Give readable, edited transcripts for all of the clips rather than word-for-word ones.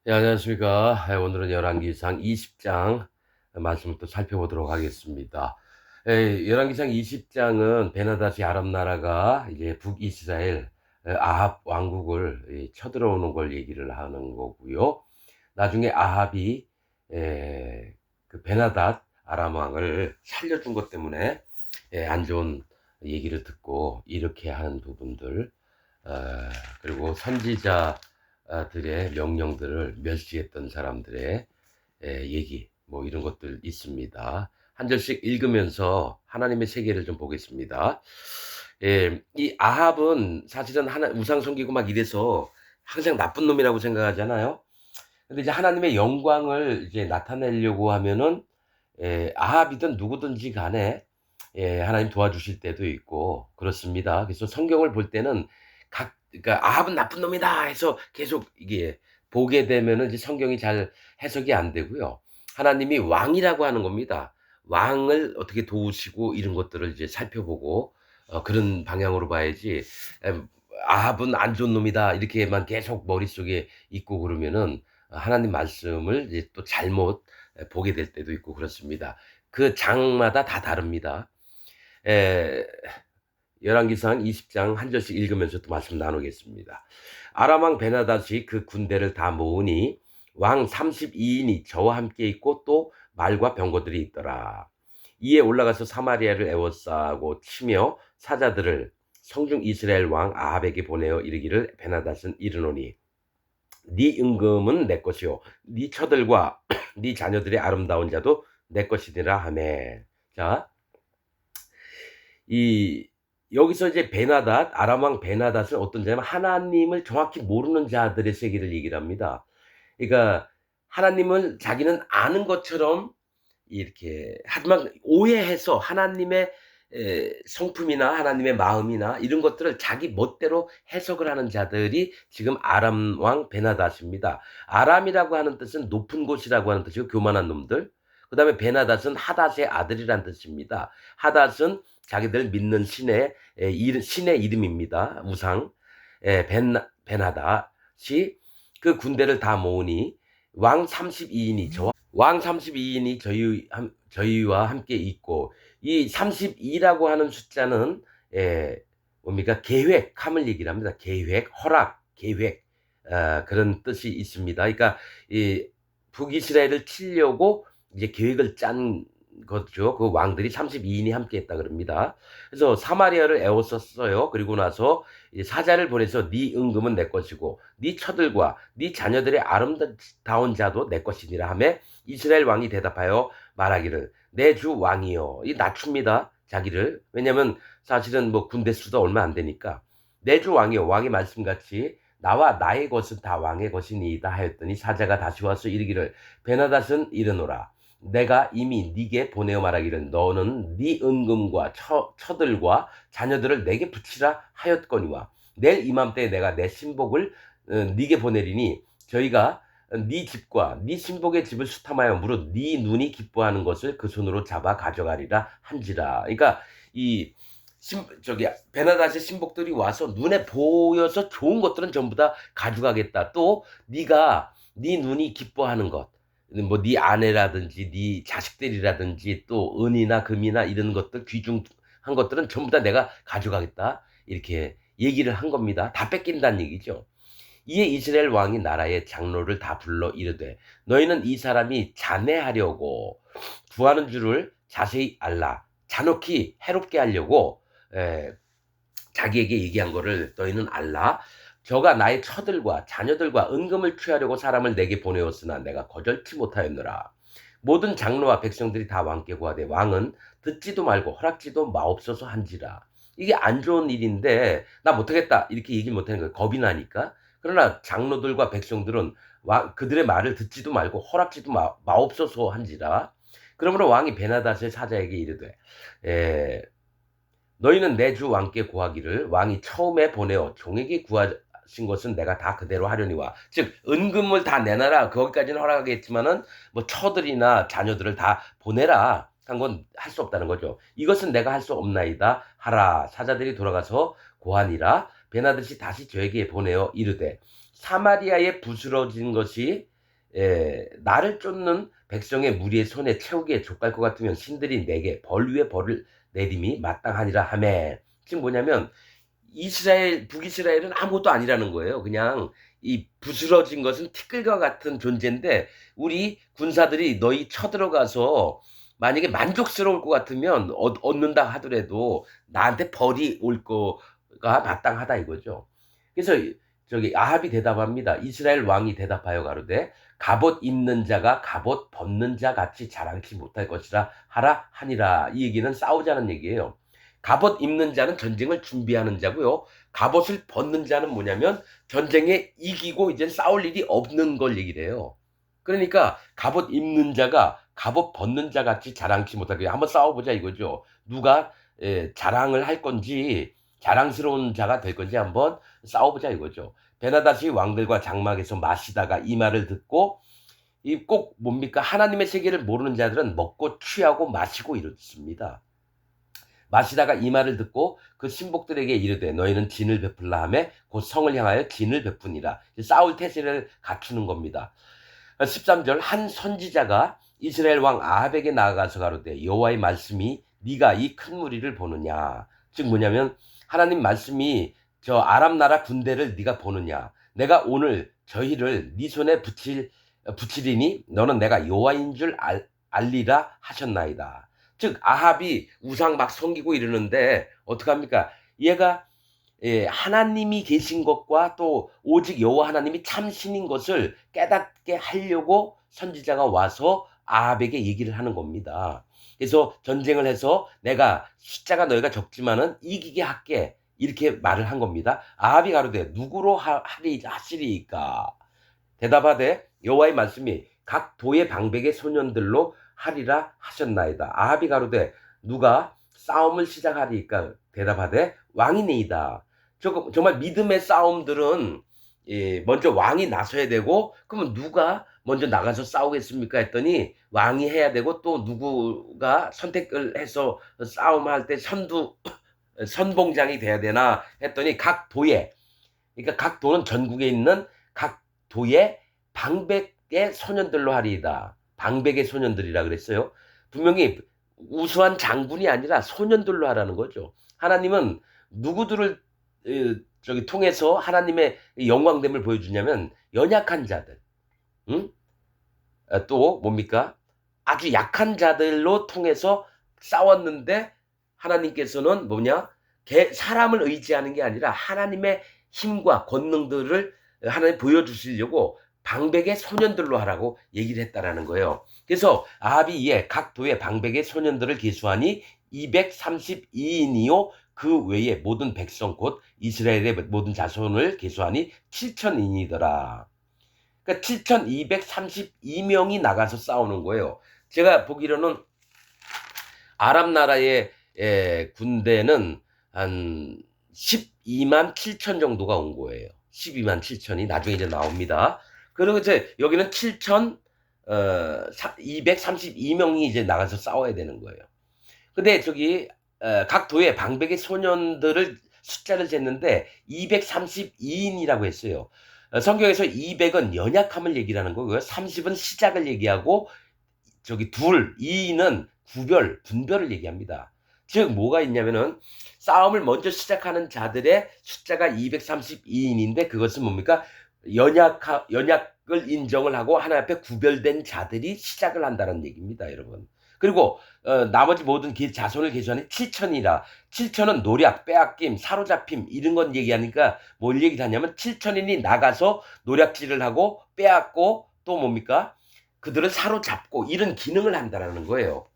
예, 안녕하십니까. 오늘은 열왕기상 20장 말씀을 또 살펴보도록 하겠습니다. 열왕기상 20장은 베나다시 아람 나라가 이제 북이스라엘 아합 왕국을 쳐들어오는 걸 얘기를 하는 거고요. 나중에 아합이 그 베나닷 아람 왕을 살려준 것 때문에 안 좋은 얘기를 듣고 이렇게 하는 부분들, 어, 그리고 선지자들의 명령들을 멸시했던 사람들의 얘기, 뭐 이런 것들 있습니다. 한 절씩 읽으면서 하나님의 세계를 좀 보겠습니다. 이 아합은 사실은 우상 섬기고 막 이래서 항상 나쁜 놈이라고 생각하잖아요. 근데 이제 하나님의 영광을 이제 나타내려고 하면은 아합이든 누구든지 간에 하나님 도와주실 때도 있고 그렇습니다. 그래서 성경을 볼 때는 그러니까 아합은 나쁜 놈이다 해서 계속 이게 보게 되면은 이제 성경이 잘 해석이 안 되고요. 하나님이 왕이라고 하는 겁니다. 왕을 어떻게 도우시고 이런 것들을 이제 살펴보고 그런 방향으로 봐야지. 에, 아합은 안 좋은 놈이다 이렇게만 계속 머릿속에 있고 그러면은 하나님 말씀을 이제 또 잘못 보게 될 때도 있고 그렇습니다. 그 장마다 다 다릅니다. 에, 열왕기상 20장 한 절씩 읽으면서 또 말씀 나누겠습니다. 아람 왕 베나닷이 그 군대를 다 모으니 왕 32인이 저와 함께 있고 또 말과 병거들이 있더라. 이에 올라가서 사마리아를 에워싸고 치며 사자들을 성중 이스라엘 왕 아합에게 보내어 이르기를 베나닷은 이르노니 네 임금은 내 것이요 네 처들과 네 자녀들의 아름다운 자도 내 것이니라 하매. 자, 이 여기서 이제 베나닷 아람 왕 베나닷은 어떤 자냐면 하나님을 정확히 모르는 자들의 세계를 얘기를 합니다. 그러니까 하나님을 자기는 아는 것처럼 이렇게 하지만 오해해서 하나님의 성품이나 하나님의 마음이나 이런 것들을 자기 멋대로 해석을 하는 자들이 지금 아람 왕 베나닷입니다. 아람이라고 하는 뜻은 높은 곳이라고 하는 뜻이고 교만한 놈들. 그다음에 베나닷은 하닷의 아들이란 뜻입니다. 하닷은 자기들 믿는 신의 이름입니다. 우상. 베나닷이 그 군대를 다 모으니 왕 32인이 저희와 함께 있고 이 32라고 하는 숫자는 뭡니까? 계획함을 얘기를 합니다. 계획, 허락, 계획 그런 뜻이 있습니다. 그러니까 이 북이스라엘을 치려고 이제 계획을 짠 거죠. 그 왕들이 32인이 함께 했다 그럽니다. 그래서 사마리아를 에워썼어요. 그리고 나서 이제 사자를 보내서 네 임금은 내 것이고 네 처들과 네 자녀들의 아름다운 자도 내 것이니라 하며 이스라엘 왕이 대답하여 말하기를 내 주 왕이여. 이 낮춥니다. 자기를. 왜냐면 사실은 뭐 군대 수도 얼마 안 되니까. 내 주 왕이여. 왕의 말씀같이 나와 나의 것은 다 왕의 것이니이다 하였더니 사자가 다시 와서 이르기를 베나닷은 이르노라. 내가 이미 네게 보내어 말하기를 너는 네 은금과 처들과 자녀들을 내게 붙이라 하였거니와 내일 이맘때에 내가 내 신복을 네게 보내리니 저희가 네 집과 네 신복의 집을 수탐하여 무릇 네 눈이 기뻐하는 것을 그 손으로 잡아 가져가리라 한지라. 그러니까 이 저기 베나닷의 신복들이 와서 눈에 보여서 좋은 것들은 전부 다 가져가겠다. 또 네가 네 눈이 기뻐하는 것, 뭐 네 아내라든지 네 자식들이라든지 또 은이나 금이나 이런 것들 귀중한 것들은 전부 다 내가 가져가겠다. 이렇게 얘기를 한 겁니다. 다 뺏긴다는 얘기죠. 이에 이스라엘 왕이 나라의 장로를 다 불러 이르되 너희는 이 사람이 잔해하려고 구하는 줄을 자세히 알라. 잔혹히 해롭게 하려고 에, 자기에게 얘기한 거를 너희는 알라. 저가 나의 처들과 자녀들과 은금을 취하려고 사람을 내게 보내었으나 내가 거절치 못하였느라. 모든 장로와 백성들이 다 왕께 구하되 왕은 듣지도 말고 허락지도 마옵소서 한지라. 이게 안 좋은 일인데 나 못하겠다 이렇게 얘기 못하는 거예요. 겁이 나니까. 그러나 장로들과 백성들은 그들의 말을 듣지도 말고 허락지도 마옵소서 한지라. 그러므로 왕이 베나닷의 사자에게 이르되 너희는 내 주 왕께 구하기를 왕이 처음에 보내어 종에게 구하신 것은 내가 다 그대로 하려니와 즉 은금을 다 내놔라 거기까지는 허락하겠지만은 뭐 처들이나 자녀들을 다 보내라 한 건 할 수 없다는 거죠. 이것은 내가 할 수 없나이다 하라. 사자들이 돌아가서 고하니라. 베나듯이 다시 저에게 보내어 이르되 사마리아에 부스러진 것이 나를 쫓는 백성의 무리의 손에 채우기에 족할 것 같으면 신들이 내게 벌 위에 벌을 내림이 마땅하니라 하매. 지금 뭐냐면 북이스라엘은 아무것도 아니라는 거예요. 그냥 이 부스러진 것은 티끌과 같은 존재인데 우리 군사들이 너희 쳐들어가서 만약에 만족스러울 것 같으면 얻는다 하더라도 나한테 벌이 올 거가 마땅하다 이거죠. 그래서 저기 아합이 대답합니다. 이스라엘 왕이 대답하여 가로되 갑옷 입는 자가 갑옷 벗는 자 같이 자랑치 못할 것이라 하라 하니라. 이 얘기는 싸우자는 얘기예요. 갑옷 입는 자는 전쟁을 준비하는 자고요. 갑옷을 벗는 자는 뭐냐면 전쟁에 이기고 이제 싸울 일이 없는 걸 얘기를 해요. 그러니까 갑옷 입는 자가 갑옷 벗는 자 같이 자랑치 못하게 한번 싸워보자 이거죠. 누가 자랑을 할 건지 자랑스러운 자가 될 건지 한번 싸워보자 이거죠. 베나다시 왕들과 장막에서 마시다가 이 말을 듣고 이 꼭 뭡니까? 하나님의 세계를 모르는 자들은 먹고 취하고 마시고 이렇습니다. 마시다가 이 말을 듣고 그 신복들에게 이르되 너희는 진을 베풀라 하매 곧 성을 향하여 진을 베푸니라. 싸울 태세를 갖추는 겁니다. 13절 한 선지자가 이스라엘 왕 아합에게 나아가서 가로되 여호와의 말씀이 네가 이 큰 무리를 보느냐. 즉 뭐냐면 하나님 말씀이 저 아람 나라 군대를 네가 보느냐. 내가 오늘 저희를 네 손에 붙이리니 너는 내가 여호와인 줄 알리라 하셨나이다. 즉 아합이 우상 막 섬기고 이러는데 어떡합니까? 얘가 하나님이 계신 것과 또 오직 여호와 하나님이 참신인 것을 깨닫게 하려고 선지자가 와서 아합에게 얘기를 하는 겁니다. 그래서 전쟁을 해서 내가 숫자가 너희가 적지만은 이기게 할게 이렇게 말을 한 겁니다. 아합이 가로되 누구로 하시리이까? 대답하되 여호와의 말씀이 각 도의 방백의 소년들로 하리라 하셨나이다. 아합이 가로되 누가 싸움을 시작하리이까? 대답하되 왕이니이다. 정말 믿음의 싸움들은 먼저 왕이 나서야 되고 그러면 누가 먼저 나가서 싸우겠습니까? 했더니 왕이 해야 되고 또 누구가 선택을 해서 싸움할 때 선봉장이 돼야 되나 했더니 각 도에 그러니까 각 도는 전국에 있는 각 도의 방백의 소년들로 하리이다. 방백의 소년들이라 그랬어요. 분명히 우수한 장군이 아니라 소년들로 하라는 거죠. 하나님은 누구들을 통해서 하나님의 영광됨을 보여주냐면 연약한 자들, 응? 또 뭡니까? 아주 약한 자들로 통해서 싸웠는데 하나님께서는 뭐냐? 사람을 의지하는 게 아니라 하나님의 힘과 권능들을 하나님 보여주시려고 방백의 소년들로 하라고 얘기를 했다라는 거예요. 그래서 아합이 이에 각 도의 방백의 소년들을 계수하니 232인이요 그 외에 모든 백성 곧 이스라엘의 모든 자손을 계수하니 7,000인이더라. 그러니까 7,232명이 나가서 싸우는 거예요. 제가 보기로는 아랍 나라의 군대는 한 12만 7천 정도가 온 거예요. 12만 7천이 나중에 이제 나옵니다. 그리고 이제 여기는 7,232명이 이제 나가서 싸워야 되는 거예요. 근데 저기 각 도의 방백의 소년들을 숫자를 쟀는데 232인이라고 했어요. 성경에서 200은 연약함을 얘기하는 거고요. 30은 시작을 얘기하고 저기 2는 분별을 얘기합니다. 즉 뭐가 있냐면은 싸움을 먼저 시작하는 자들의 숫자가 232인인데 그것은 뭡니까? 연약을 인정을 하고 하나님 앞에 구별된 자들이 시작을 한다는 얘기입니다, 여러분. 그리고 나머지 모든 자손을 계수하니 7천이라. 7천은 노략, 빼앗김, 사로잡힘 이런 건 얘기하니까 뭘 얘기를 하냐면 7천인이 나가서 노략질을 하고 빼앗고 또 뭡니까? 그들을 사로잡고 이런 기능을 한다라는 거예요.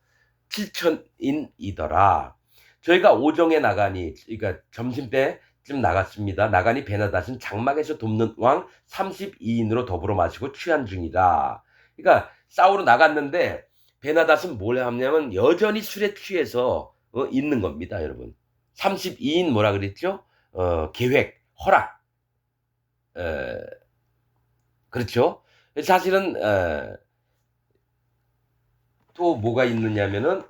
7천인이더라. 저희가 오정에 나가니 그러니까 점심때쯤 나갔습니다. 나가니 베나닷은 장막에서 돕는 왕 32인으로 더불어 마시고 취한 중이다. 그러니까 싸우러 나갔는데 베나닷은 뭘 하냐면 여전히 술에 취해서 있는 겁니다, 여러분. 32인 뭐라 그랬죠? 계획, 허락. 그렇죠? 사실은 또 뭐가 있느냐면은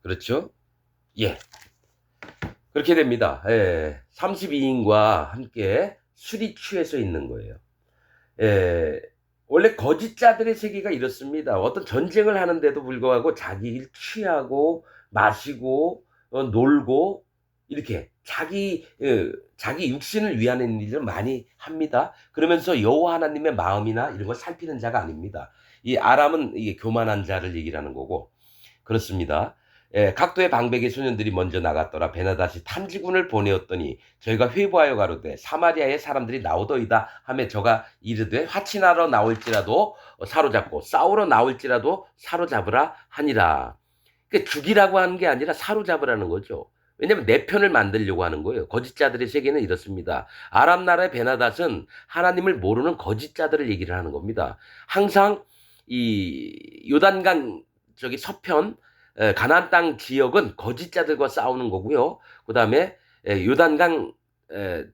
그렇죠? 예. 그렇게 됩니다. 예. 32인과 함께 술이 취해서 있는 거예요. 예. 원래 거짓자들의 세계가 이렇습니다. 어떤 전쟁을 하는데도 불구하고 자기 일 취하고 마시고 놀고 이렇게 자기 육신을 위하는 일을 많이 합니다. 그러면서 여호와 하나님의 마음이나 이런 걸 살피는 자가 아닙니다. 이 아람은 이게 교만한 자를 얘기를 하는 거고 그렇습니다. 예, 각도의 방백의 소년들이 먼저 나갔더라. 베나다시 탐지군을 보내었더니 저희가 회부하여 가로되 사마리아의 사람들이 나오더이다 하며 저가 이르되 화친하러 나올지라도 사로잡고 싸우러 나올지라도 사로잡으라 하니라. 그러니까 죽이라고 하는 게 아니라 사로잡으라는 거죠. 왜냐하면 내 편을 만들려고 하는 거예요. 거짓자들의 세계는 이렇습니다. 아람 나라의 베나닷은 하나님을 모르는 거짓자들을 얘기를 하는 겁니다. 항상 이 요단강 저기 서편 가나안 땅 지역은 거짓자들과 싸우는 거고요. 그다음에 요단강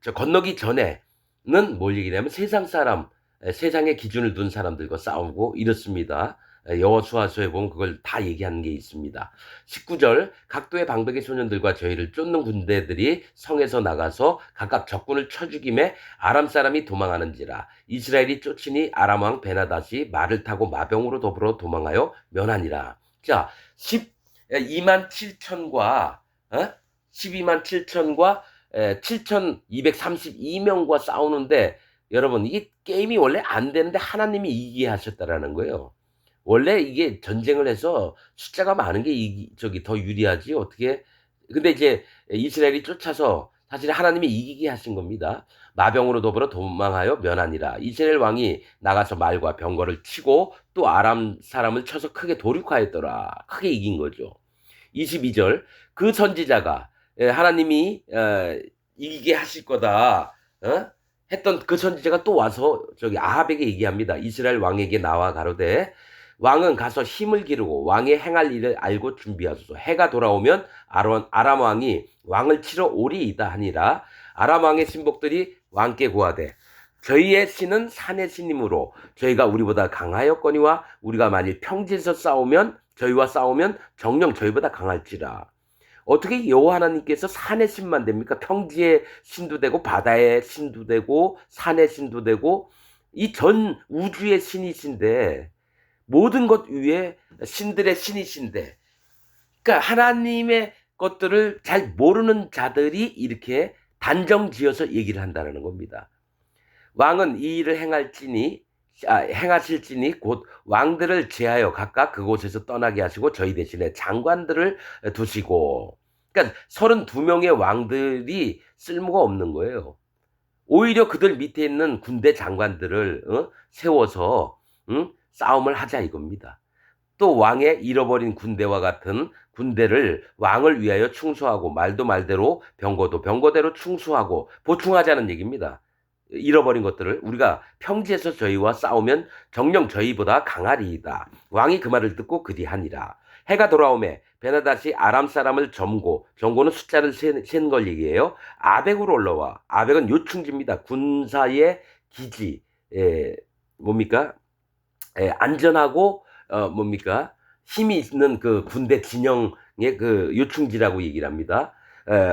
저 건너기 전에는 뭘 얘기냐면 세상 사람, 세상의 기준을 둔 사람들과 싸우고 이렇습니다. 여호수아서에 보면 그걸 다 얘기하는 게 있습니다. 19절 각도의 방백의 소년들과 저희를 쫓는 군대들이 성에서 나가서 각각 적군을 쳐 죽임에 아람 사람이 도망하는지라 이스라엘이 쫓으니 아람 왕 베나닷이 말을 타고 마병으로 더불어 도망하여 면하니라. 자, 12만 7천과 12만 7천과 7,232명과 싸우는데 여러분 이게 게임이 원래 안 되는데 하나님이 이기게 하셨다라는 거예요. 원래 이게 전쟁을 해서 숫자가 많은 게 저기 더 유리하지 어떻게 근데 이제 이스라엘이 쫓아서 사실 하나님이 이기게 하신 겁니다. 마병으로 더불어 도망하여 면하니라. 이스라엘 왕이 나가서 말과 병거를 치고 또 아람 사람을 쳐서 크게 도륙하였더라. 크게 이긴 거죠. 22절 그 선지자가 하나님이 이기게 하실 거다 했던 그 선지자가 또 와서 저기 아합에게 얘기합니다. 이스라엘 왕에게 나와 가로되 왕은 가서 힘을 기르고 왕의 행할 일을 알고 준비하소서. 해가 돌아오면 아람 왕이 왕을 치러 오리이다 하니라. 아람 왕의 신복들이 왕께 고하되 저희의 신은 산의 신이므로 저희가 우리보다 강하였거니와 우리가 만일 평지에서 저희와 싸우면 정녕 저희보다 강할지라. 어떻게 여호와 하나님께서 산의 신만 됩니까? 평지의 신도 되고 바다의 신도 되고 산의 신도 되고 이 전 우주의 신이신데 모든 것 위에 신들의 신이신데 그러니까 하나님의 것들을 잘 모르는 자들이 이렇게 단정지어서 얘기를 한다는 겁니다. 왕은 이 일을 행하실지니 곧 왕들을 제하여 각각 그곳에서 떠나게 하시고 저희 대신에 장관들을 두시고 그러니까 32명의 왕들이 쓸모가 없는 거예요. 오히려 그들 밑에 있는 군대 장관들을 세워서 싸움을 하자 이겁니다. 또 왕의 잃어버린 군대와 같은 군대를 왕을 위하여 충수하고 말도 말대로 병거도 병거대로 충수하고 보충하자는 얘기입니다. 잃어버린 것들을 우리가 평지에서 저희와 싸우면 정녕 저희보다 강하리이다. 왕이 그 말을 듣고 그리하니라. 해가 돌아오매 베나닷이 아람 사람을 점고는 숫자를 센 걸 얘기해요. 아벡으로 올라와. 아벡은 요충지입니다. 군사의 기지. 뭡니까? 안전하고 뭡니까? 힘이 있는 그 군대 진영의 그 요충지라고 얘기를 합니다.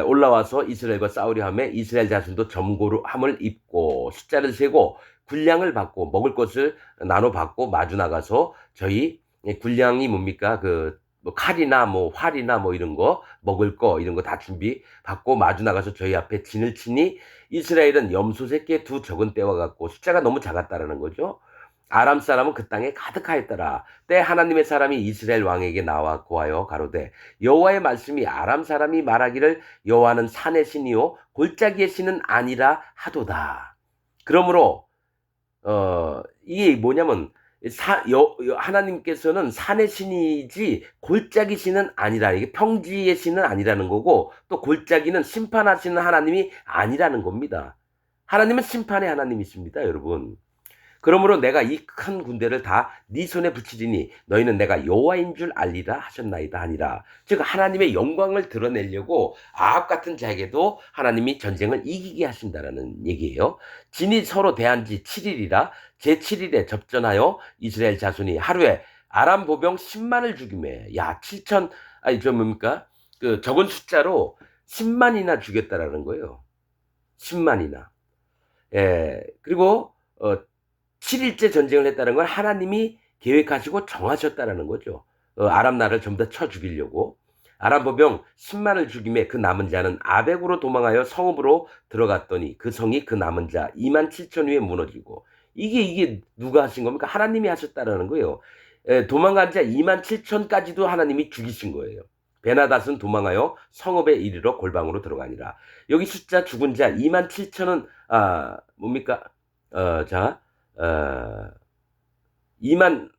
올라와서 이스라엘과 싸우려 하며 이스라엘 자손도 점고함을 입고 숫자를 세고 군량을 받고 먹을 것을 나눠 받고 마주 나가서 저희 군량이 뭡니까? 뭐 칼이나 뭐 활이나 뭐 이런 거 먹을 거 이런 거 다 준비 받고 마주 나가서 저희 앞에 진을 치니 이스라엘은 염소 새끼의 두 적은 떼와 같고 숫자가 너무 작았다라는 거죠. 아람 사람은 그 땅에 가득하였더라. 때 하나님의 사람이 이스라엘 왕에게 나와 고하여 가로되 여호와의 말씀이 아람 사람이 말하기를 여호와는 산의 신이요 골짜기의 신은 아니라 하도다. 그러므로 이게 뭐냐면 하나님께서는 산의 신이지 골짜기 신은 아니라 이게 평지의 신은 아니라는 거고 또 골짜기는 심판하시는 하나님이 아니라는 겁니다. 하나님은 심판의 하나님이십니다, 여러분. 그러므로 내가 이 큰 군대를 다 네 손에 붙이리니 너희는 내가 여호와인 줄 알리라 하셨나이다 하니라. 즉 하나님의 영광을 드러내려고 아합 같은 자에게도 하나님이 전쟁을 이기게 하신다라는 얘기예요. 진이 서로 대한 지 7일이라 제7일에 접전하여 이스라엘 자손이 하루에 아람 보병 10만을 죽이매 야 7천 아니 저 뭡니까? 그 적은 숫자로 10만이나 죽였다라는 거예요. 10만이나. 예. 그리고 7일째 전쟁을 했다는 건 하나님이 계획하시고 정하셨다라는 거죠. 아람 나라를 전부 다 쳐 죽이려고. 아람 보병 10만을 죽임에 그 남은 자는 아벡으로 도망하여 성읍으로 들어갔더니 그 성이 그 남은 자 2만 7천 위에 무너지고 이게 누가 하신 겁니까? 하나님이 하셨다라는 거예요. 도망간 자 2만 7천까지도 하나님이 죽이신 거예요. 베나닷은 도망하여 성읍에 이르러 골방으로 들어가니라. 여기 숫자 죽은 자 2만 7천은 뭡니까? 자, 2만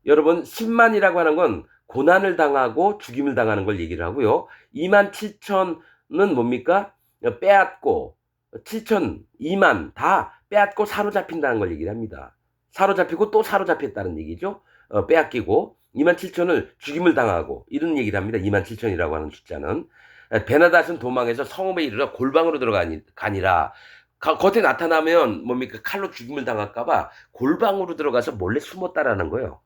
여러분 10만이라고 하는 건 고난을 당하고 죽임을 당하는 걸 얘기를 하고요. 2만 7천은 뭡니까? 빼앗고 7천, 2만 다 빼앗고 사로잡힌다는 걸 얘기를 합니다. 사로잡히고 또 사로잡혔다는 얘기죠. 빼앗기고 2만 7천을 죽임을 당하고 이런 얘기를 합니다. 2만 7천이라고 하는 숫자는. 베나닷은 도망해서 성읍에 이르러 골방으로 들어가니라. 겉에 나타나면 뭡니까? 칼로 죽임을 당할까봐 골방으로 들어가서 몰래 숨었다라는 거예요.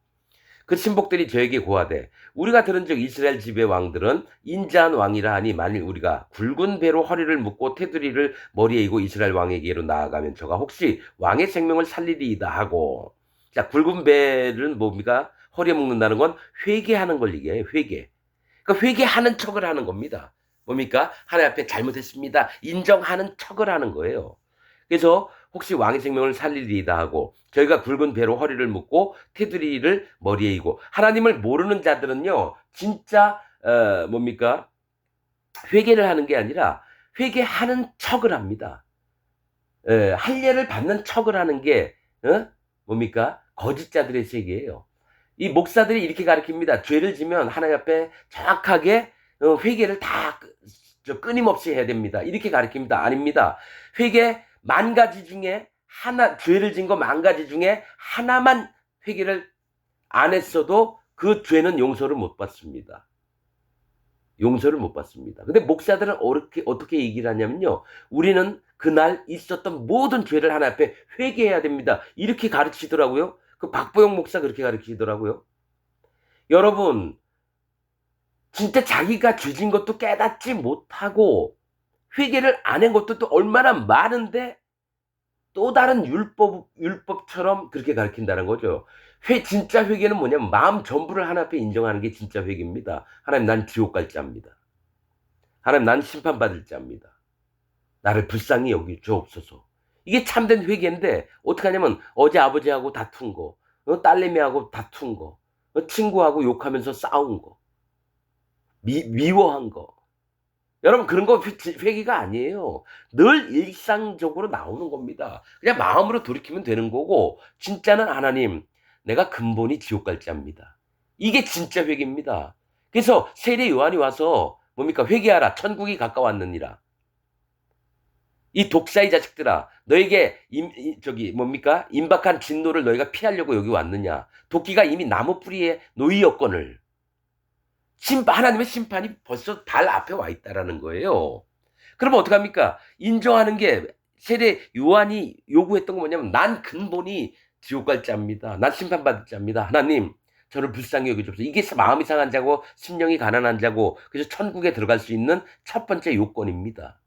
그 신복들이 저에게 고하되 우리가 들은즉 이스라엘 집의 왕들은 인자한 왕이라 하니 만일 우리가 굵은 배로 허리를 묶고 테두리를 머리에 이고 이스라엘 왕에게로 나아가면 저가 혹시 왕의 생명을 살리리이다 하고. 자, 굵은 배는 뭡니까? 허리에 묶는다는 건 회개하는 걸 얘기해요. 회개. 그러니까 회개하는 척을 하는 겁니다. 뭡니까? 하나님 앞에 잘못했습니다. 인정하는 척을 하는 거예요. 그래서 혹시 왕의 생명을 살리리이다 하고 저희가 굵은 배로 허리를 묶고 테두리를 머리에 이고. 하나님을 모르는 자들은요 진짜 뭡니까? 회개를 하는 게 아니라 회개하는 척을 합니다. 할례를 받는 척을 하는 게 뭡니까? 거짓자들의 세계예요. 이 목사들이 이렇게 가르칩니다. 죄를 지면 하나님 앞에 정확하게 회개를 다 끊임없이 해야 됩니다. 이렇게 가르칩니다. 아닙니다. 회개 10,000가지 중에 하나, 죄를 진 거 10,000가지 중에 하나만 회개를 안 했어도 그 죄는 용서를 못 받습니다. 용서를 못 받습니다. 근데 목사들은 어떻게 얘기를 하냐면요. 우리는 그날 있었던 모든 죄를 하나님 앞에 회개해야 됩니다. 이렇게 가르치더라고요. 그 박보영 목사 그렇게 가르치더라고요. 여러분, 진짜 자기가 죄진 것도 깨닫지 못하고 회개를 안 한 것도 또 얼마나 많은데 또 다른 율법처럼 그렇게 가르친다는 거죠. 진짜 회개는 뭐냐면 마음 전부를 하나님 앞에 인정하는 게 진짜 회개입니다. 하나님, 난 지옥 갈 자입니다. 하나님, 난 심판받을 자입니다. 나를 불쌍히 여기 주옵소서. 이게 참된 회개인데 어떻게 하냐면 어제 아버지하고 다툰 거, 딸내미하고 다툰 거, 친구하고 욕하면서 싸운 거, 미워한 거. 여러분, 그런 거 회개가 아니에요. 늘 일상적으로 나오는 겁니다. 그냥 마음으로 돌이키면 되는 거고 진짜는 하나님, 내가 근본이 지옥 갈 자입니다. 이게 진짜 회개입니다. 그래서 세례 요한이 와서 뭡니까? 회개하라, 천국이 가까웠느니라. 이 독사의 자식들아, 너에게 뭡니까? 임박한 진노를 너희가 피하려고 여기 왔느냐? 도끼가 이미 나무 뿌리에 놓이었거늘. 하나님의 심판이 벌써 발 앞에 와 있다라는 거예요. 그러면 어떡합니까? 인정하는 게 세례 요한이 요구했던 건 뭐냐면 난 근본이 지옥 갈 자입니다. 난 심판받을 자입니다. 하나님, 저를 불쌍히 여겨주옵소서. 이게 마음이 상한 자고 심령이 가난한 자고 그래서 천국에 들어갈 수 있는 첫 번째 요건입니다.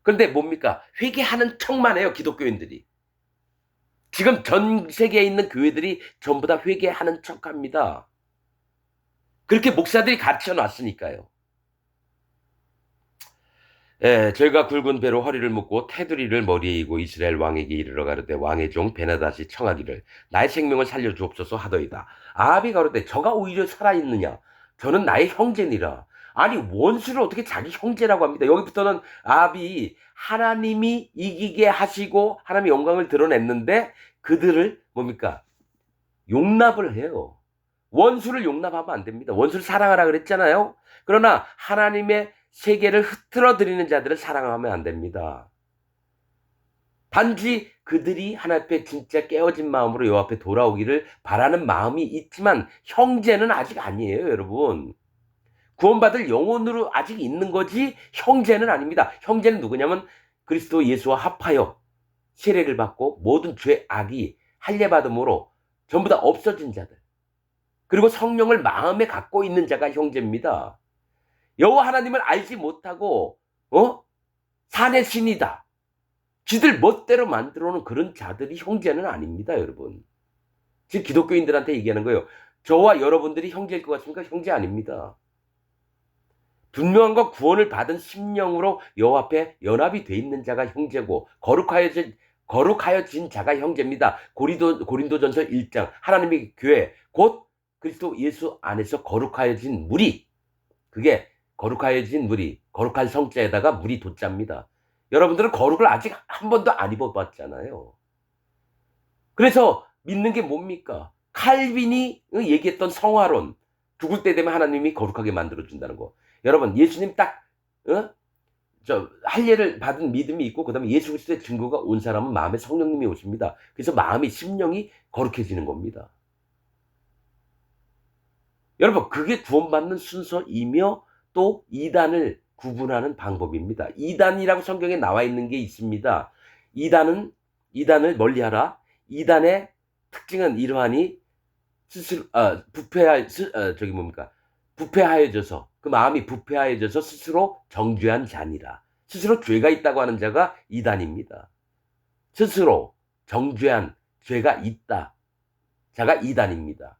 그런데 뭡니까? 회개하는 척만 해요, 기독교인들이. 지금 전 세계에 있는 교회들이 전부 다 회개하는 척합니다. 그렇게 목사들이 가르쳐 놨으니까요. 저희가 굵은 배로 허리를 묶고 테두리를 머리에 이고 이스라엘 왕에게 이르러 가로되 왕의 종 베나닷이 청하기를 나의 생명을 살려주옵소서 하더이다. 아합이 가로되 저가 오히려 살아있느냐? 저는 나의 형제니라. 아니, 원수를 어떻게 자기 형제라고 합니다. 여기부터는 아합이 하나님이 이기게 하시고 하나님의 영광을 드러냈는데 그들을 뭡니까? 용납을 해요. 원수를 용납하면 안 됩니다. 원수를 사랑하라 그랬잖아요. 그러나 하나님의 세계를 흐트러뜨리는 자들을 사랑하면 안 됩니다. 단지 그들이 하나님 앞에 진짜 깨어진 마음으로 여호와 앞에 돌아오기를 바라는 마음이 있지만 형제는 아직 아니에요, 여러분. 구원받을 영혼으로 아직 있는 거지 형제는 아닙니다. 형제는 누구냐면 그리스도 예수와 합하여 세례를 받고 모든 죄 악이 할례받음으로 전부 다 없어진 자들. 그리고 성령을 마음에 갖고 있는 자가 형제입니다. 여호와 하나님을 알지 못하고 산의 신이다. 지들 멋대로 만들어 놓은 그런 자들이 형제는 아닙니다, 여러분. 지금 기독교인들한테 얘기하는 거예요. 저와 여러분들이 형제일 것 같습니까? 형제 아닙니다. 분명한 것 구원을 받은 심령으로 여호와 앞에 연합이 돼 있는 자가 형제고 거룩하여진 자가 형제입니다. 고린도전서 1장 하나님의 교회 곧 그리스도 예수 안에서 거룩하여진 무리, 그게 거룩하여진 무리, 거룩한 성자에다가 무리 도자입니다. 여러분들은 거룩을 아직 한 번도 안 입어봤잖아요. 그래서 믿는 게 뭡니까? 칼빈이 얘기했던 성화론, 죽을 때 되면 하나님이 거룩하게 만들어준다는 거. 여러분, 예수님 딱 할례를 받은 믿음이 있고 그다음에 예수 그리스도의 증거가 온 사람은 마음에 성령님이 오십니다. 그래서 마음이, 심령이 거룩해지는 겁니다. 여러분, 그게 구원받는 순서이며 또 이단을 구분하는 방법입니다. 이단이라고 성경에 나와 있는 게 있습니다. 이단을 멀리하라. 이단의 특징은 이러하니 스스로 부패하여져서, 그 마음이 부패하여져서 스스로 정죄한 자니라. 스스로 죄가 있다고 하는 자가 이단입니다. 스스로 정죄한 죄가 있다 자가 이단입니다.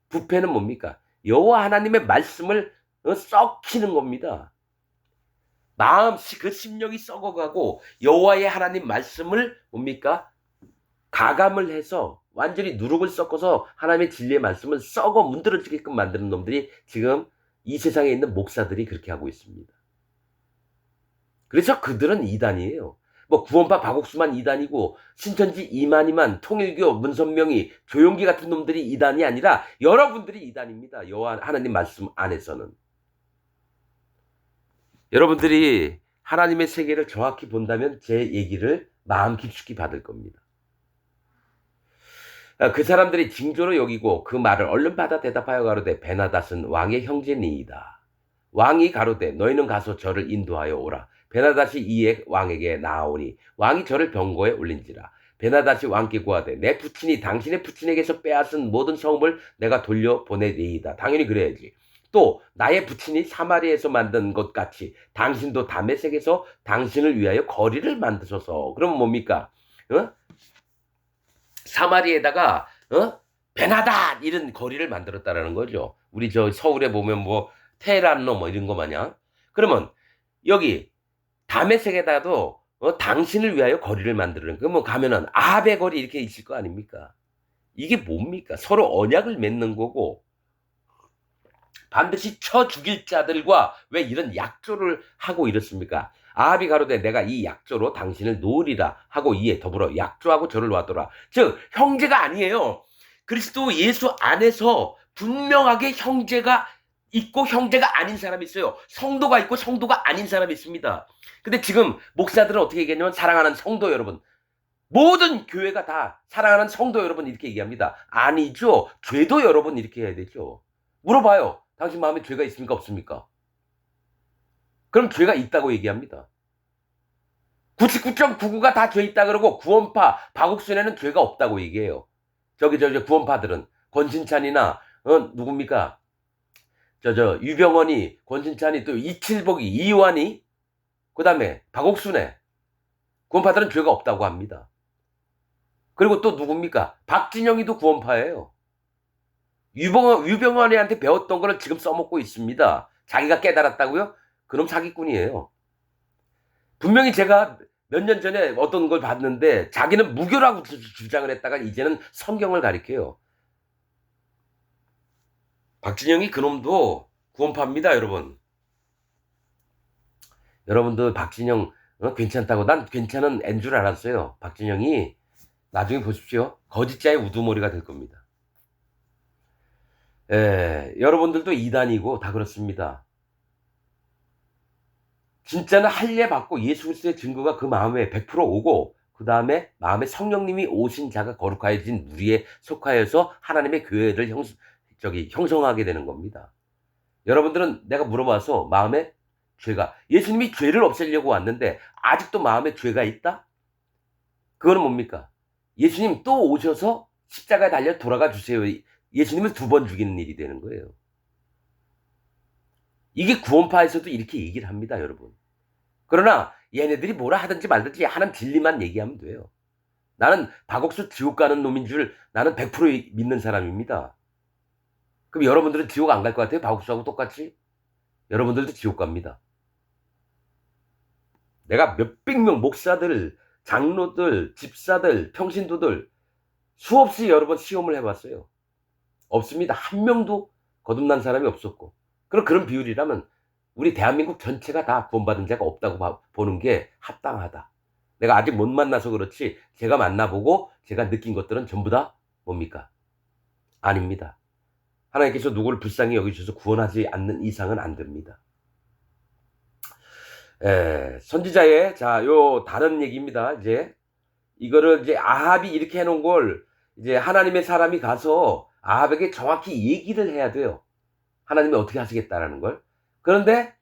부패는 뭡니까? 여호와 하나님의 말씀을 썩히는 겁니다. 그 심령이 썩어가고 여호와의 하나님 말씀을 뭡니까? 가감을 해서 완전히 누룩을 섞어서 하나님의 진리의 말씀을 썩어 문드러지게끔 만드는 놈들이 지금 이 세상에 있는 목사들이 그렇게 하고 있습니다. 그래서 그들은 이단이에요. 뭐 구원파 박옥수만 이단이고 신천지 이만희만, 통일교 문선명이, 조용기 같은 놈들이 이단이 아니라 여러분들이 이단입니다. 여호와 하나님 말씀 안에서는. 여러분들이 하나님의 세계를 정확히 본다면 제 얘기를 마음 깊숙이 받을 겁니다. 그 사람들이 징조로 여기고 그 말을 얼른 받아 대답하여 가로되 베나닷은 왕의 형제니이다. 왕이 가로되 너희는 가서 저를 인도하여 오라. 베나닷이 이에 왕에게 나아오니 왕이 저를 병거에 올린지라. 베나닷이 왕께 구하되 내 부친이 당신의 부친에게서 빼앗은 모든 성읍을 내가 돌려보내리이다. 당연히 그래야지. 또 나의 부친이 사마리에서 만든 것 같이 당신도 다메섹에서 당신을 위하여 거리를 만드소서. 그럼 뭡니까? 사마리에다가 베나닷 이런 거리를 만들었다라는 거죠. 우리 저 서울에 보면 뭐 테헤란로 뭐 이런 거 마냥. 그러면 여기 다메섹에다도 당신을 위하여 거리를 만드는 거. 뭐 가면은 아합의 거리 이렇게 있을 거 아닙니까? 이게 뭡니까? 서로 언약을 맺는 거고 반드시 쳐 죽일 자들과 왜 이런 약조를 하고 이렇습니까? 아합이 가로되 내가 이 약조로 당신을 놓으리라 하고 이에 더불어 약조하고 저를 놔둬라. 즉 형제가 아니에요. 그리스도 예수 안에서 분명하게 형제가 있고 형제가 아닌 사람이 있어요. 성도가 있고 성도가 아닌 사람이 있습니다. 근데 지금 목사들은 어떻게 얘기하냐면 사랑하는 성도 여러분, 모든 교회가 다 사랑하는 성도 여러분 이렇게 얘기합니다. 아니죠. 죄도 여러분 이렇게 해야 되죠. 물어봐요. 당신 마음에 죄가 있습니까? 없습니까? 그럼 죄가 있다고 얘기합니다. 99.99가 다 죄 있다 그러고 구원파 박옥순에는 죄가 없다고 얘기해요. 저기 구원파들은 권신찬이나 누굽니까? 유병원이, 권신찬이, 또 이칠복이, 이완이, 그다음에 박옥순에 구원파들은 죄가 없다고 합니다. 그리고 또 누굽니까? 박진영이도 구원파예요. 유병원이한테 배웠던 거를 지금 써먹고 있습니다. 자기가 깨달았다고요? 그럼 사기꾼이에요. 분명히 제가 몇 년 전에 어떤 걸 봤는데 자기는 무교라고 주장을 했다가 이제는 성경을 가리켜요. 박진영이 그놈도 구원파입니다, 여러분. 여러분들 박진영 괜찮다고, 난 괜찮은 앤 줄 알았어요. 박진영이 나중에 보십시오. 거짓자의 우두머리가 될 겁니다. 여러분들도 이단이고 다 그렇습니다. 진짜는 할례 받고 예수 그리스도의 증거가 그 마음에 100% 오고 그 다음에 마음에 성령님이 오신 자가 거룩하여진 무리에 속하여서 하나님의 교회를 형성하게 되는 겁니다. 여러분들은 내가 물어봐서 마음에 죄가, 예수님이 죄를 없애려고 왔는데 아직도 마음에 죄가 있다? 그거는 뭡니까? 예수님 또 오셔서 십자가에 달려 돌아가 주세요. 예수님을 2번 죽이는 일이 되는 거예요. 이게 구원파에서도 이렇게 얘기를 합니다, 여러분. 그러나 얘네들이 뭐라 하든지 말든지 하나님 진리만 얘기하면 돼요. 나는 박옥수 지옥 가는 놈인 줄 나는 100% 믿는 사람입니다. 그럼 여러분들은 지옥 안 갈 것 같아요? 박옥수하고 똑같이? 여러분들도 지옥 갑니다. 내가 몇백 명 목사들, 장로들, 집사들, 평신도들 수없이 여러 번 시험을 해봤어요. 없습니다. 한 명도 거듭난 사람이 없었고. 그럼 그런 비율이라면 우리 대한민국 전체가 다 구원받은 자가 없다고 보는 게 합당하다. 내가 아직 못 만나서 그렇지 제가 만나보고 제가 느낀 것들은 전부 다 뭡니까? 아닙니다. 하나님께서 누구를 불쌍히 여기셔서 구원하지 않는 이상은 안 됩니다. 선지자의 요 다른 얘기입니다. 이제 이거를 이제 아합이 이렇게 해놓은 걸 이제 하나님의 사람이 가서 아합에게 정확히 얘기를 해야 돼요. 하나님이 어떻게 하시겠다라는 걸. 그런데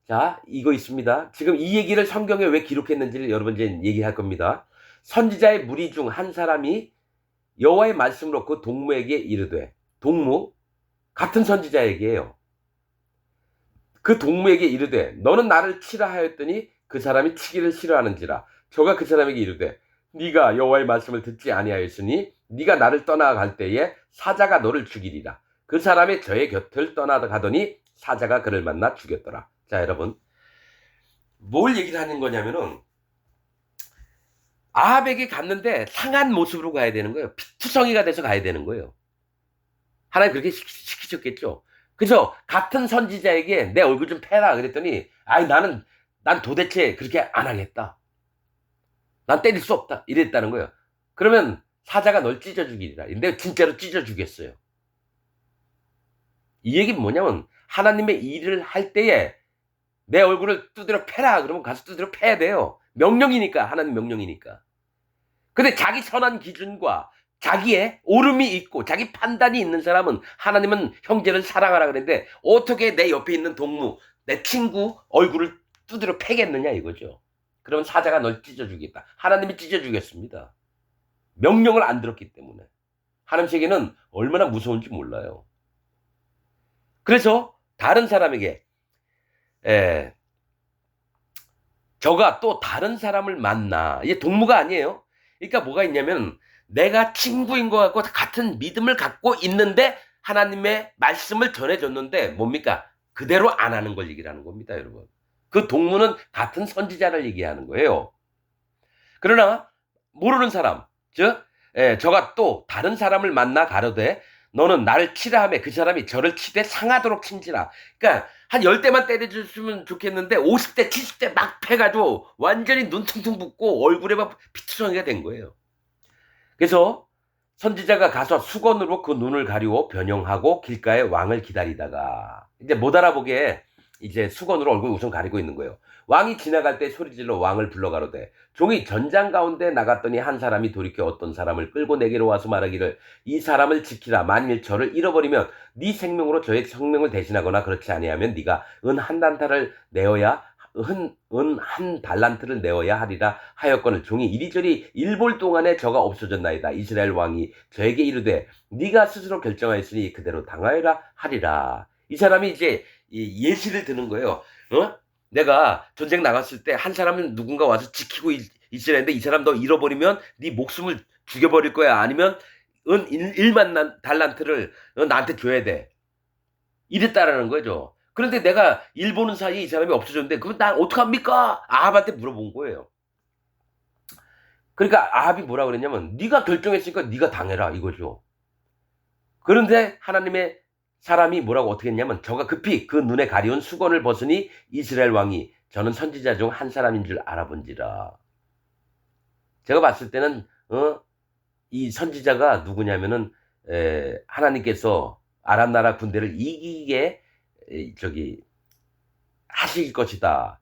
자 이거 있습니다. 지금 이 얘기를 성경에 왜 기록했는지를 여러분 이제 얘기할 겁니다. 선지자의 무리 중 한 사람이 여호와의 말씀으로 그 동무에게 이르되, 동무 같은 선지자에게요. 그 동무에게 이르되 너는 나를 치라 하였더니 그 사람이 치기를 싫어하는지라. 저가 그 사람에게 이르되 네가 여호와의 말씀을 듣지 아니하였으니 네가 나를 떠나갈 때에 사자가 너를 죽이리라. 그 사람이 저의 곁을 떠나가더니 사자가 그를 만나 죽였더라. 자 여러분 뭘 얘기를 하는 거냐면은 아합에게 갔는데 상한 모습으로 가야 되는 거예요. 피투성이가 돼서 가야 되는 거예요. 하나님 그렇게 시키셨겠죠. 그래서 같은 선지자에게 내 얼굴 좀 패라 그랬더니 난 도대체 그렇게 안 하겠다. 난 때릴 수 없다. 이랬다는 거예요. 그러면 사자가 널 찢어 죽이리라. 근데 진짜로 찢어 죽였어요. 이 얘기는 뭐냐면 하나님의 일을 할 때에 내 얼굴을 두드려 패라 그러면 가서 두드려 패야 돼요. 명령이니까. 하나님 명령이니까. 근데 자기 선한 기준과 자기의 옳음이 있고 자기 판단이 있는 사람은 하나님은 형제를 사랑하라 그랬는데 어떻게 내 옆에 있는 동무 내 친구 얼굴을 두드려 패겠느냐 이거죠. 그러면 사자가 널 찢어주겠다. 하나님이 찢어주겠습니다. 명령을 안 들었기 때문에. 하나님 세계는 얼마나 무서운지 몰라요. 그래서 다른 사람에게 저가 또 다른 사람을 만나. 이게 동무가 아니에요. 그러니까 뭐가 있냐면 내가 친구인 것 같고 같은 믿음을 갖고 있는데 하나님의 말씀을 전해줬는데 뭡니까? 그대로 안 하는 걸 얘기하는 겁니다, 여러분. 그 동무는 같은 선지자를 얘기하는 거예요. 그러나 모르는 사람, 즉 저가 또 다른 사람을 만나 가로되 너는 나를 치라 하며 그 사람이 저를 치되 상하도록 친지라. 그러니까 한 10대만 때려줬으면 좋겠는데 50대, 70대 막 패가지고 완전히 눈 퉁퉁 붓고 얼굴에 막 피투성이가 된 거예요. 그래서 선지자가 가서 수건으로 그 눈을 가리고 변형하고 길가에 왕을 기다리다가 이제 못 알아보게 이제 수건으로 얼굴 우선 가리고 있는 거예요. 왕이 지나갈 때 소리질러 왕을 불러가로되 종이 전장 가운데 나갔더니 한 사람이 돌이켜 어떤 사람을 끌고 내게로 와서 말하기를 이 사람을 지키라. 만일 저를 잃어버리면 네 생명으로 저의 생명을 대신하거나 그렇지 아니하면 네가 은 한 단타를 내어야 은 한 달란트를 내어야 하리라 하였거늘 종이 이리저리 일볼 동안에 저가 없어졌나이다. 이스라엘 왕이 저에게 이르되 네가 스스로 결정하였으니 그대로 당하여라 하리라. 이 사람이 이제 예시를 드는 거예요. 내가 전쟁 나갔을 때 한 사람은 누군가 와서 지키고 있으라 했는데 이 사람 너 잃어버리면 네 목숨을 죽여버릴 거야. 아니면 은 1만 달란트를 나한테 줘야 돼. 이랬다라는 거죠. 그런데 내가 일 보는 사이에 이 사람이 없어졌는데 그럼 나 어떡합니까? 아합한테 물어본 거예요. 그러니까 아합이 뭐라 그랬냐면 네가 결정했으니까 네가 당해라 이거죠. 그런데 하나님의 사람이 뭐라고 어떻게 했냐면 저가 급히 그 눈에 가려운 수건을 벗으니 이스라엘 왕이 저는 선지자 중 한 사람인 줄 알아본지라. 제가 봤을 때는 이 선지자가 누구냐면은 하나님께서 아람 나라 군대를 이기게 하실 것이다.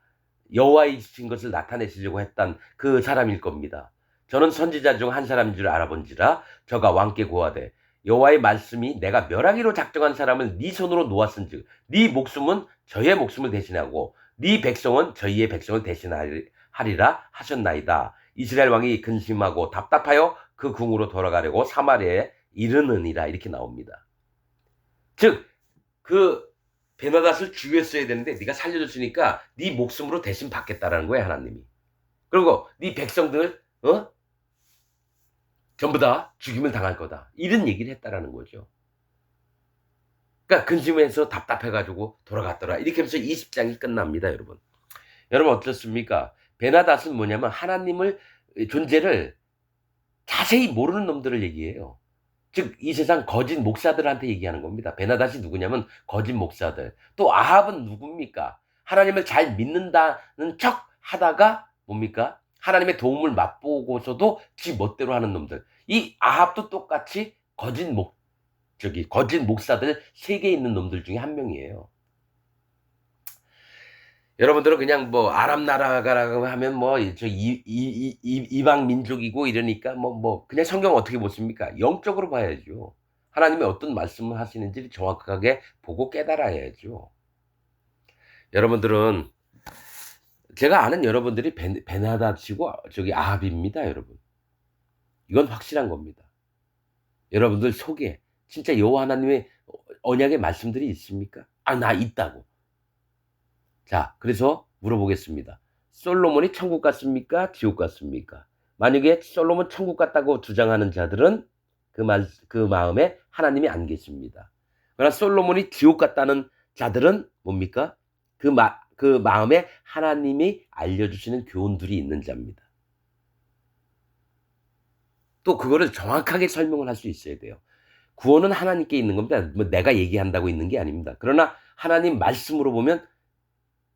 여호와이신 것을 나타내시려고 했던 그 사람일 겁니다. 저는 선지자 중 한 사람인 줄 알아본지라. 저가 왕께 고하되 여호와의 말씀이 내가 멸하기로 작정한 사람을 네 손으로 놓았은즉 네 목숨은 저의 목숨을 대신하고 네 백성은 저희의 백성을 대신하리라 하셨나이다. 이스라엘 왕이 근심하고 답답하여 그 궁으로 돌아가려고 사마리아에 이르느니라. 이렇게 나옵니다. 즉 그 베나닷을 죽였어야 되는데 네가 살려줬으니까 네 목숨으로 대신 받겠다라는 거야 하나님이. 그리고 네 백성들 전부 다 죽임을 당할 거다. 이런 얘기를 했다라는 거죠. 그러니까 근심해서 답답해 가지고 돌아갔더라. 이렇게 하면서 20장이 끝납니다, 여러분. 여러분 어떻습니까? 베나닷은 뭐냐면 하나님을 존재를 자세히 모르는 놈들을 얘기해요. 즉 이 세상 거짓 목사들한테 얘기하는 겁니다. 베나닷이 누구냐면 거짓 목사들. 또 아합은 누굽니까? 하나님을 잘 믿는다는 척 하다가 뭡니까? 하나님의 도움을 맛보고서도 지 멋대로 하는 놈들. 이 아합도 똑같이 거짓 목사들 세계에 있는 놈들 중에 한 명이에요. 여러분들은 그냥 뭐 아랍 나라가라고 하면 뭐 이방 민족이고 이러니까 그냥 성경 어떻게 보십니까? 영적으로 봐야죠. 하나님이 어떤 말씀을 하시는지를 정확하게 보고 깨달아야죠. 여러분들은 제가 아는 여러분들이 베나닷이고 저기 아합입니다, 여러분. 이건 확실한 겁니다. 여러분들 속에 진짜 여호와 하나님의 언약의 말씀들이 있습니까? 나 있다고. 자, 그래서 물어보겠습니다. 솔로몬이 천국 갔습니까? 지옥 갔습니까? 만약에 솔로몬 천국 갔다고 주장하는 자들은 그 마음에 하나님이 안 계십니다. 그러나 솔로몬이 지옥 갔다는 자들은 뭡니까? 그 마음에 하나님이 알려주시는 교훈들이 있는 자입니다. 또 그거를 정확하게 설명을 할 수 있어야 돼요. 구원은 하나님께 있는 겁니다. 뭐 내가 얘기한다고 있는 게 아닙니다. 그러나 하나님 말씀으로 보면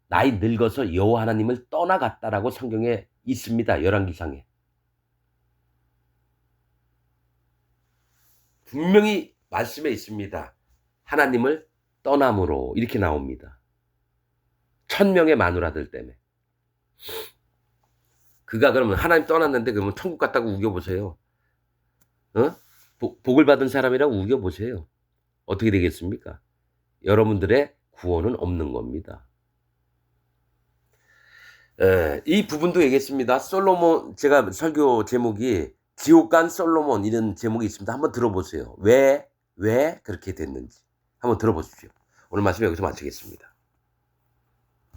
나이 늙어서 여호와 하나님을 떠나갔다라고 성경에 있습니다. 열왕기상에. 분명히 말씀에 있습니다. 하나님을 떠남으로 이렇게 나옵니다. 1000명의 마누라들 때문에. 그가 그러면 하나님 떠났는데 그러면 천국 갔다고 우겨보세요. 복을 받은 사람이라고 우겨보세요. 어떻게 되겠습니까? 여러분들의 구원은 없는 겁니다. 이 부분도 얘기했습니다. 솔로몬, 제가 설교 제목이 지옥 간 솔로몬 이런 제목이 있습니다. 한번 들어보세요. 왜 그렇게 됐는지 한번 들어보십시오. 오늘 말씀 여기서 마치겠습니다.